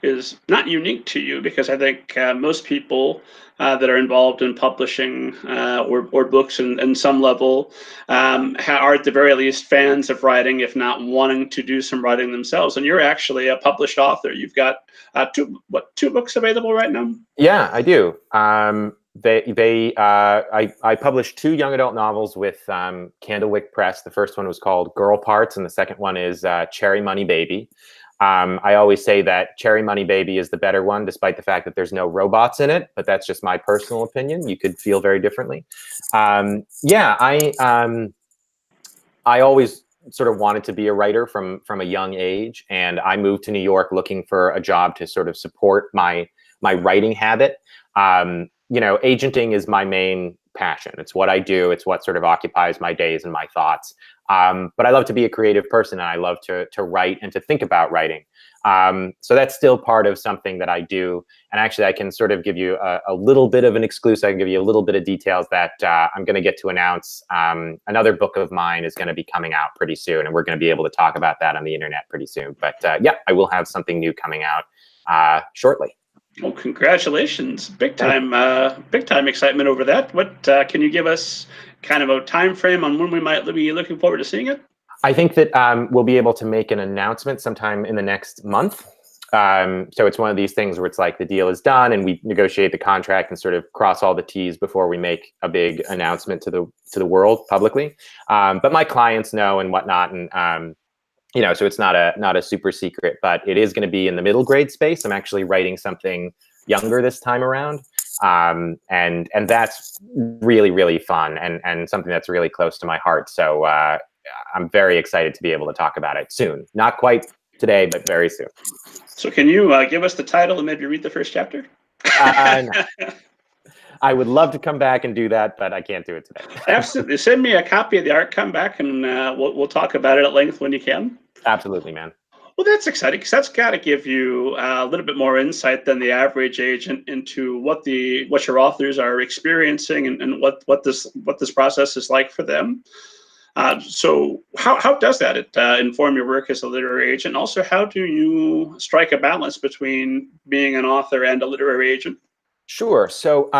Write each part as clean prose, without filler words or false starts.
is not unique to you, because I think most people that are involved in publishing or books in some level are at the very least fans of writing, if not wanting to do some writing themselves. And you're actually a published author. You've got two books available right now? Yeah, I do. I published 2 young adult novels with Candlewick Press. The first one was called Girl Parts, and the second one is Cherry Money Baby. I always say that Cherry Money Baby is the better one, despite the fact that there's no robots in it, but that's just my personal opinion. You could feel very differently. Yeah, I always sort of wanted to be a writer from a young age, and I moved to New York looking for a job to sort of support my writing habit. You know, agenting is my main passion. It's what I do. It's what sort of occupies my days and my thoughts. But I love to be a creative person, and I love to write and to think about writing. So that's still part of something that I do. And actually, I can sort of give you a little bit of an exclusive. I can give you a little bit of details that I'm going to get to announce. Another book of mine is going to be coming out pretty soon, and we're going to be able to talk about that on the internet pretty soon. But yeah, I will have something new coming out shortly. Well, congratulations. Big time excitement over that. What can you give us kind of a time frame on when we might be looking forward to seeing it? I think that we'll be able to make an announcement sometime in the next month. So it's one of these things where it's like the deal is done and we negotiate the contract and sort of cross all the T's before we make a big announcement to the world publicly. But my clients know and whatnot, and you know, so it's not a super secret, but it is going to be in the middle grade space. I'm actually writing something younger this time around. And that's really, really fun and something that's really close to my heart. So I'm very excited to be able to talk about it soon. Not quite today, but very soon. So can you give us the title and maybe read the first chapter? No. I would love to come back and do that, but I can't do it today. Absolutely. Send me a copy of the art. Come back and we'll talk about it at length when you can. Absolutely, man. Well, that's exciting, because that's got to give you a little bit more insight than the average agent into what your authors are experiencing and what this process is like for them. So how does that inform your work as a literary agent? Also, how do you strike a balance between being an author and a literary agent? Sure. So,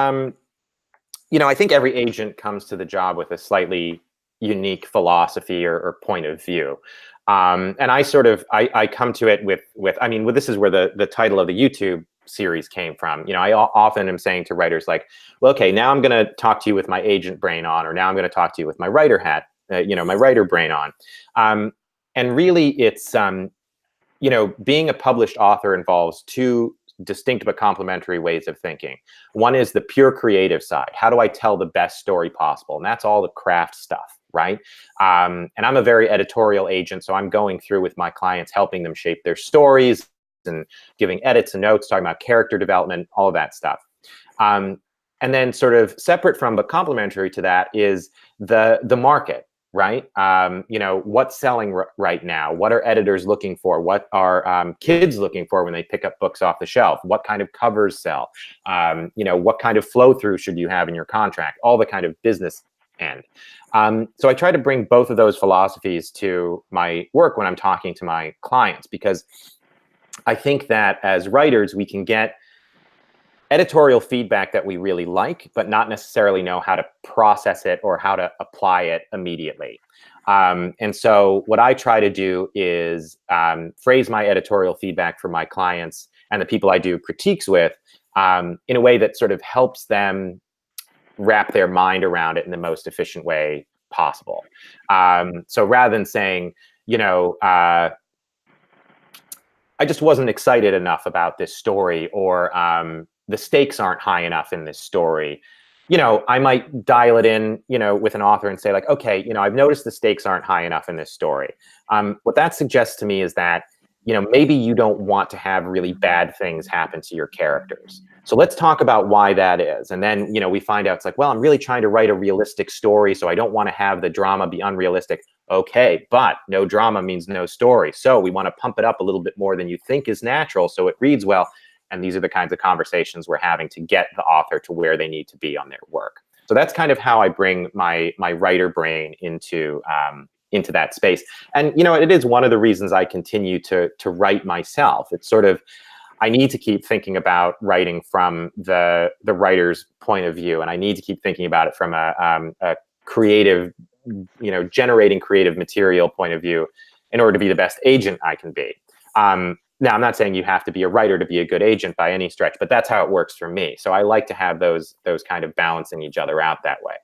you know, I think every agent comes to the job with a slightly unique philosophy or point of view. And I come to it with I mean, this is where the title of the YouTube series came from. You know, I often am saying to writers like, well, okay, now I'm going to talk to you with my agent brain on, or now I'm going to talk to you with my writer hat, you know, my writer brain on. And really it's, you know, being a published author involves 2 distinct but complementary ways of thinking. One is the pure creative side. How do I tell the best story possible? And that's all the craft stuff, right? And I'm a very editorial agent, so I'm going through with my clients, helping them shape their stories and giving edits and notes, talking about character development, all of that stuff. And then sort of separate from but complementary to that is the market. Right? You know, what's selling right now? What are editors looking for? What are kids looking for when they pick up books off the shelf? What kind of covers sell? You know, what kind of flow through should you have in your contract? All the kind of business end. So I try to bring both of those philosophies to my work when I'm talking to my clients, because I think that as writers, we can get editorial feedback that we really like, but not necessarily know how to process it or how to apply it immediately. And so what I try to do is phrase my editorial feedback for my clients and the people I do critiques with in a way that sort of helps them wrap their mind around it in the most efficient way possible. So rather than saying, you know, I just wasn't excited enough about this story, or the stakes aren't high enough in this story, you know, I might dial it in, you know, with an author and say like, okay, you know, I've noticed the stakes aren't high enough in this story. What that suggests to me is that, you know, maybe you don't want to have really bad things happen to your characters. So let's talk about why that is. And then, you know, we find out it's like, well, I'm really trying to write a realistic story, so I don't want to have the drama be unrealistic. Okay, but no drama means no story. So we want to pump it up a little bit more than you think is natural so it reads well. And these are the kinds of conversations we're having to get the author to where they need to be on their work. So that's kind of how I bring my writer brain into that space. And, you know, it is one of the reasons I continue to write myself. It's sort of, I need to keep thinking about writing from the writer's point of view, and I need to keep thinking about it from a creative, generating creative material point of view in order to be the best agent I can be. Now, I'm not saying you have to be a writer to be a good agent by any stretch, but that's how it works for me. So I like to have those kind of balancing each other out that way.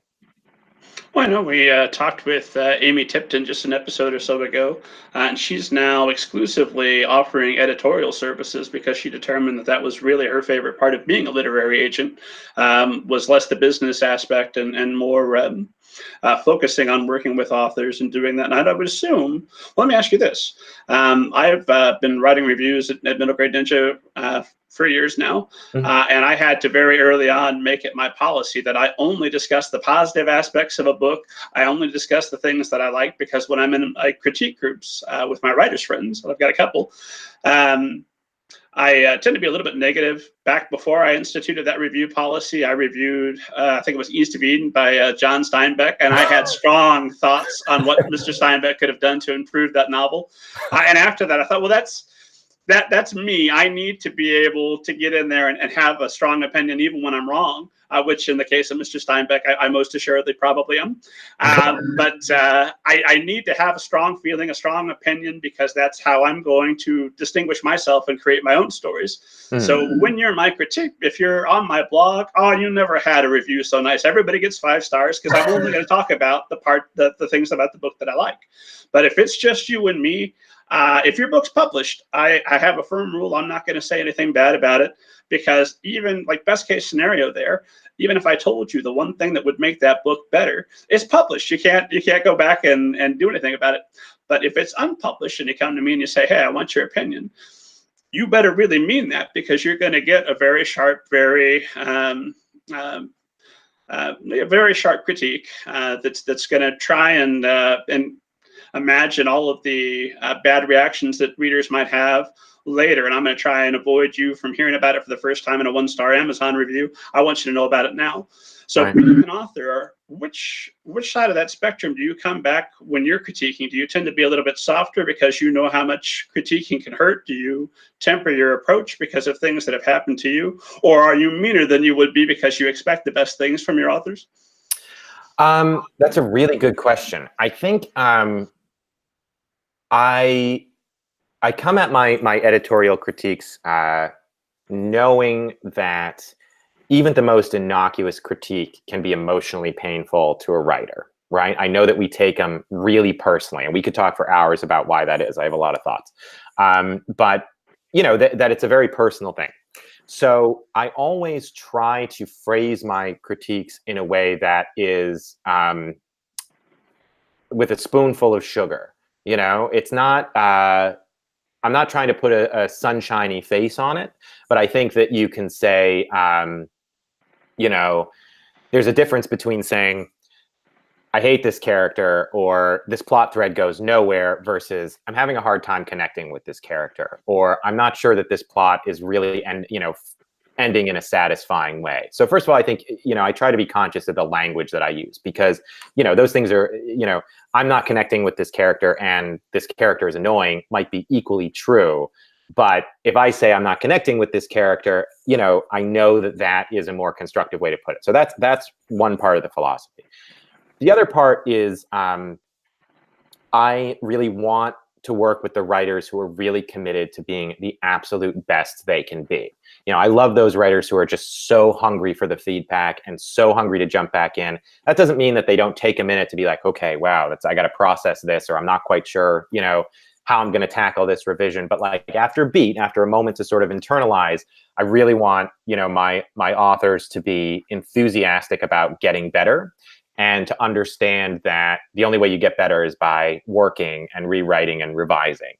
Well, I know we talked with Amy Tipton just an episode or so ago, and she's now exclusively offering editorial services because she determined that that was really her favorite part of being a literary agent, was less the business aspect and more focusing on working with authors and doing that. And I would assume, well, let me ask you this. I've been writing reviews at Middle Grade Ninja for years now. And I had to very early on make it my policy that I only discuss the positive aspects of a book. I only discuss the things that I like, because when I'm in critique groups with my writers friends, I've got a couple, I tend to be a little bit negative. Back before I instituted that review policy, I reviewed, I think it was East of Eden by John Steinbeck, and I had strong thoughts on what Mr. Steinbeck could have done to improve that novel. And after that, I thought, well, that's me. I need to be able to get in there and have a strong opinion even when I'm wrong, which in the case of Mr. Steinbeck, I most assuredly probably am. But I need to have a strong feeling, a strong opinion, because that's how I'm going to distinguish myself and create my own stories. So when you're my critique, if you're on my blog, oh, you never had a review so nice. Everybody gets 5 stars because I'm only going to talk about the things about the book that I like. But if it's just you and me, if your book's published, I have a firm rule. I'm not going to say anything bad about it, because even like best case scenario there, even if I told you the one thing that would make that book better, it's published. You can't go back and do anything about it. But if it's unpublished and you come to me and you say, hey, I want your opinion, you better really mean that, because you're going to get a very sharp, very sharp critique that's going to try and imagine all of the bad reactions that readers might have later. And I'm going to try and avoid you from hearing about it for the first time in a 1-star Amazon review. I want you to know about it now. So right. Being an author, which side of that spectrum do you come back when you're critiquing? Do you tend to be a little bit softer because you know how much critiquing can hurt? Do you temper your approach because of things that have happened to you? Or are you meaner than you would be because you expect the best things from your authors? That's a really good question. I think I come at my editorial critiques knowing that even the most innocuous critique can be emotionally painful to a writer, right? I know that we take them really personally, and we could talk for hours about why that is. I have a lot of thoughts. But that it's a very personal thing. So I always try to phrase my critiques in a way that is with a spoonful of sugar. It's not, I'm not trying to put a sunshiny face on it, but I think that you can say, there's a difference between saying, I hate this character, or this plot thread goes nowhere, versus I'm having a hard time connecting with this character, or I'm not sure that this plot is really ending in a satisfying way. So first of all, I think, I try to be conscious of the language that I use, because, those things are, I'm not connecting with this character and this character is annoying might be equally true. But if I say I'm not connecting with this character, I know that is a more constructive way to put it. So that's one part of the philosophy. The other part is I really want to work with the writers who are really committed to being the absolute best they can be. I love those writers who are just so hungry for the feedback and so hungry to jump back in. That doesn't mean that they don't take a minute to be like, okay, wow, I got to process this, or I'm not quite sure, how I'm going to tackle this revision. But like after a moment to sort of internalize, I really want, my authors to be enthusiastic about getting better, and to understand that the only way you get better is by working and rewriting and revising.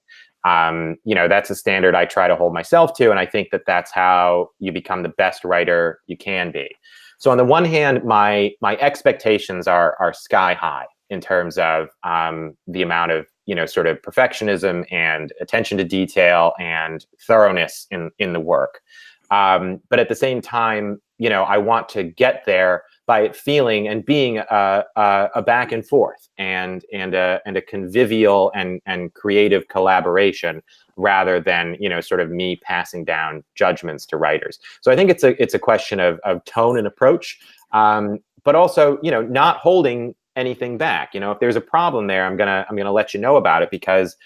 That's a standard I try to hold myself to, and I think that that's how you become the best writer you can be. So on the one hand, my expectations are sky high in terms of the amount of sort of perfectionism and attention to detail and thoroughness in the work. But at the same time, I want to get there by it feeling and being a back and forth and a convivial and creative collaboration, rather than, you know, sort of me passing down judgments to writers. So I think it's a question of tone and approach, but also, you know, not holding anything back. You know, if there's a problem there, I'm gonna let you know about it, because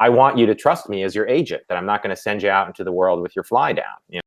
I want you to trust me as your agent, that I'm not going to send you out into the world with your fly down. You know?